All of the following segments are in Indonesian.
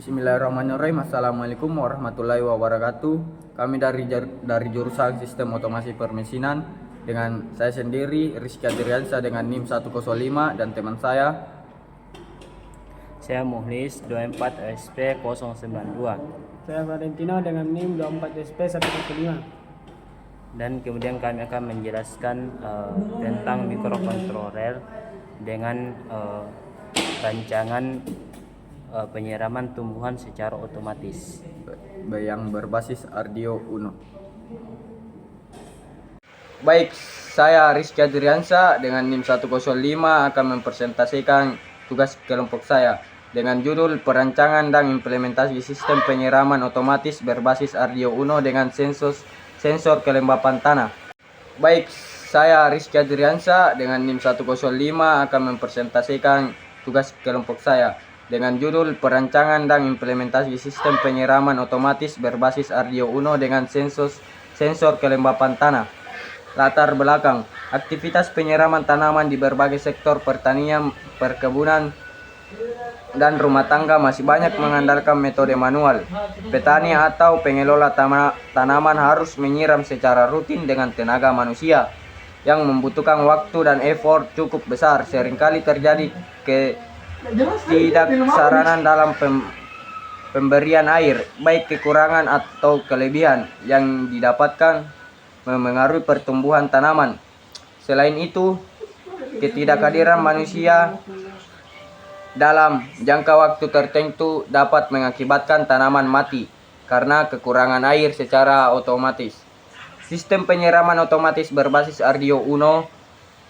Bismillahirrahmanirrahim. Assalamualaikum warahmatullahi wabarakatuh. Kami dari jurusan Sistem Otomasi Permesinan dengan saya sendiri Rizky Adriansa dengan NIM 105 dan teman saya. Saya Muhlis 24 SP 092. Saya Valentino dengan NIM 24 SP 145. Dan kemudian kami akan menjelaskan tentang mikrokontroler dengan rancangan penyiraman tumbuhan secara otomatis Yang berbasis Arduino Uno. Baik, saya Rizky Adriansa dengan NIM 105 akan mempresentasikan tugas kelompok saya dengan judul Perancangan dan Implementasi Sistem Penyiraman Otomatis Berbasis Arduino Uno dengan sensor kelembapan tanah. Baik, saya Rizky Adriansa dengan NIM 105 akan mempresentasikan tugas kelompok saya dengan judul Perancangan dan Implementasi Sistem Penyiraman Otomatis Berbasis Arduino Uno dengan sensor kelembapan tanah. Latar belakang, aktivitas penyiraman tanaman di berbagai sektor pertanian, perkebunan, dan rumah tangga masih banyak mengandalkan metode manual. Petani atau pengelola tanaman harus menyiram secara rutin dengan tenaga manusia yang membutuhkan waktu dan effort cukup besar. Seringkali terjadi ketidaksaranan dalam pemberian air, baik kekurangan atau kelebihan yang didapatkan memengaruhi pertumbuhan tanaman. Selain itu, ketidakhadiran manusia dalam jangka waktu tertentu dapat mengakibatkan tanaman mati karena kekurangan air secara otomatis. Sistem penyiraman otomatis berbasis Arduino Uno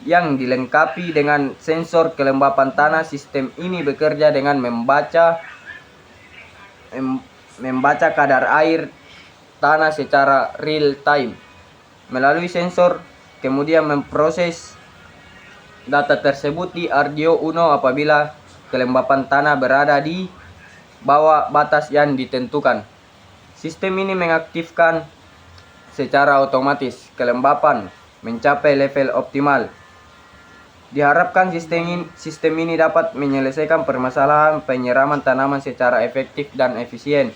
yang dilengkapi dengan sensor kelembapan tanah. Sistem ini bekerja dengan membaca kadar air tanah secara real time melalui sensor, kemudian memproses data tersebut di Arduino Uno apabila kelembapan tanah berada di bawah batas yang ditentukan. Sistem ini mengaktifkan secara otomatis kelembapan mencapai level optimal. Diharapkan sistem ini dapat menyelesaikan permasalahan penyiraman tanaman secara efektif dan efisien.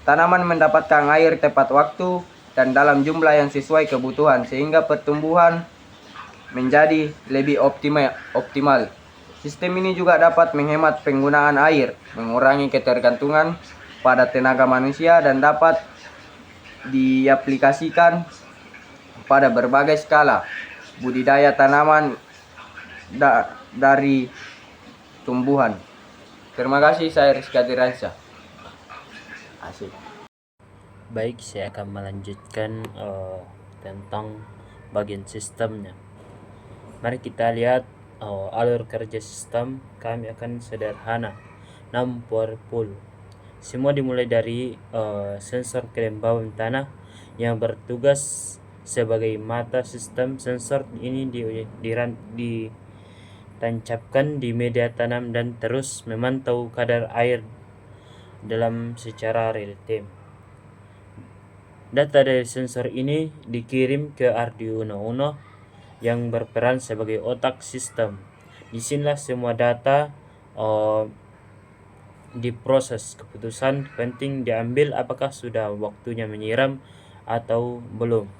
Tanaman mendapatkan air tepat waktu dan dalam jumlah yang sesuai kebutuhan sehingga pertumbuhan menjadi lebih optimal. Sistem ini juga dapat menghemat penggunaan air, mengurangi ketergantungan pada tenaga manusia dan dapat diaplikasikan pada berbagai skala budidaya tanaman dari tumbuhan. Terima kasih, saya Rizky Adriansa. Asik. Baik, saya akan melanjutkan tentang bagian sistemnya. Mari kita lihat alur kerja sistem. Kami akan sederhana namun powerful. Semua dimulai dari sensor kelembapan tanah yang bertugas sebagai mata sistem. Sensor ini ditancapkan di media tanam dan terus memantau kadar air dalam secara real time. Data dari sensor ini dikirim ke Arduino Uno yang berperan sebagai otak sistem. Disinilah semua data diproses. Keputusan penting diambil apakah sudah waktunya menyiram atau belum.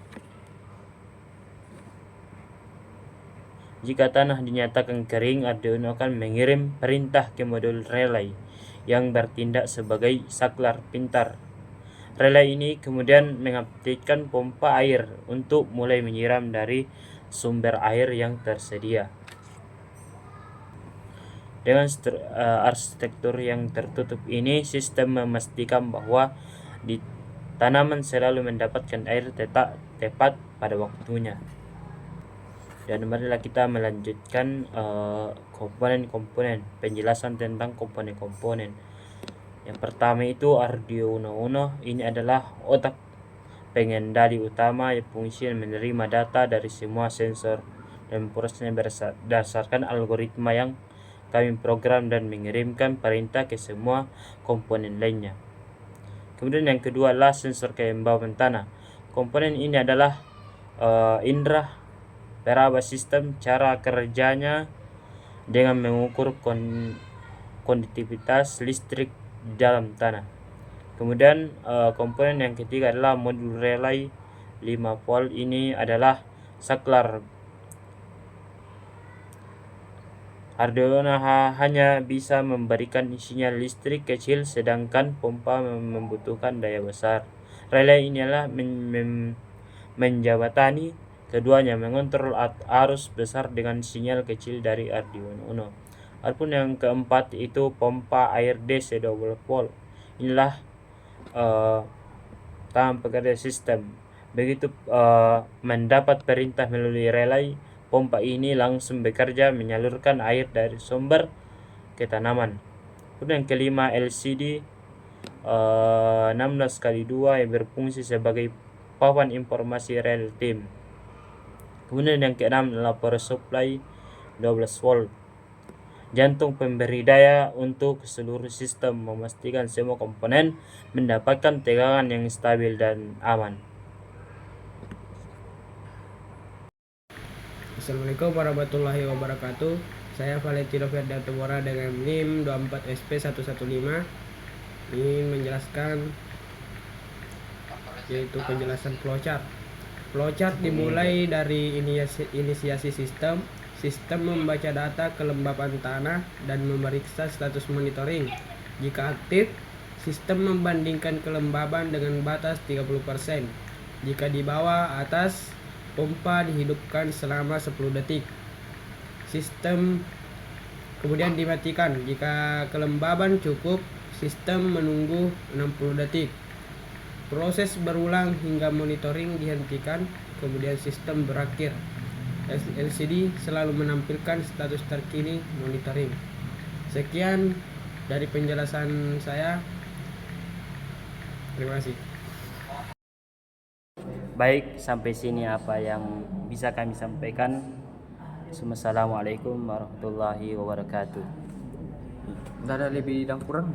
Jika tanah dinyatakan kering, Arduino akan mengirim perintah ke modul relay yang bertindak sebagai saklar pintar. Relay ini kemudian mengaktifkan pompa air untuk mulai menyiram dari sumber air yang tersedia. Dengan arsitektur yang tertutup ini, sistem memastikan bahwa tanaman selalu mendapatkan air tepat pada waktunya. Dan marilah kita melanjutkan komponen-komponen, penjelasan tentang komponen-komponen. Yang pertama itu Arduino Uno. Ini adalah otak pengendali utama yang fungsi menerima data dari semua sensor dan memprosesnya berdasarkan algoritma yang kami program dan mengirimkan perintah ke semua komponen lainnya. Kemudian yang kedua adalah sensor kelembapan tanah. Komponen ini adalah indera peraba sistem. Cara kerjanya dengan mengukur konduktivitas listrik di dalam tanah. Kemudian komponen yang ketiga adalah modul relay 5 volt. Ini adalah saklar Arduino hanya bisa memberikan sinyal listrik kecil, sedangkan pompa membutuhkan daya besar. Relay inilah menjabatani keduanya, mengontrol arus besar dengan sinyal kecil dari Arduino Uno. Adapun yang keempat itu pompa air DC 12 volt. Inilah tangan pekerja sistem. Begitu mendapat perintah melalui relay, pompa ini langsung bekerja menyalurkan air dari sumber ke tanaman. Kemudian yang kelima LCD 16x2 yang berfungsi sebagai papan informasi real time. Kemudian yang keenam adalah power supply 12 volt, jantung pemberi daya untuk seluruh sistem, memastikan semua komponen mendapatkan tegangan yang stabil dan aman. Assalamualaikum warahmatullahi wabarakatuh. Saya Valentino Ferdianto Mora dengan NIM 24SP115 ingin menjelaskan yaitu penjelasan flowchart. Flowchart dimulai dari inisiasi sistem. Sistem membaca data kelembapan tanah dan memeriksa status monitoring. Jika aktif, sistem membandingkan kelembaban dengan batas 30%. Jika di bawah atas, pompa dihidupkan selama 10 detik. Sistem kemudian dimatikan. Jika kelembaban cukup, sistem menunggu 60 detik. Proses berulang hingga monitoring dihentikan, kemudian sistem berakhir. LCD selalu menampilkan status terkini monitoring. Sekian dari penjelasan saya. Terima kasih. Baik, sampai sini apa yang bisa kami sampaikan. Assalamualaikum warahmatullahi wabarakatuh. Nggak ada lebih dan kurang.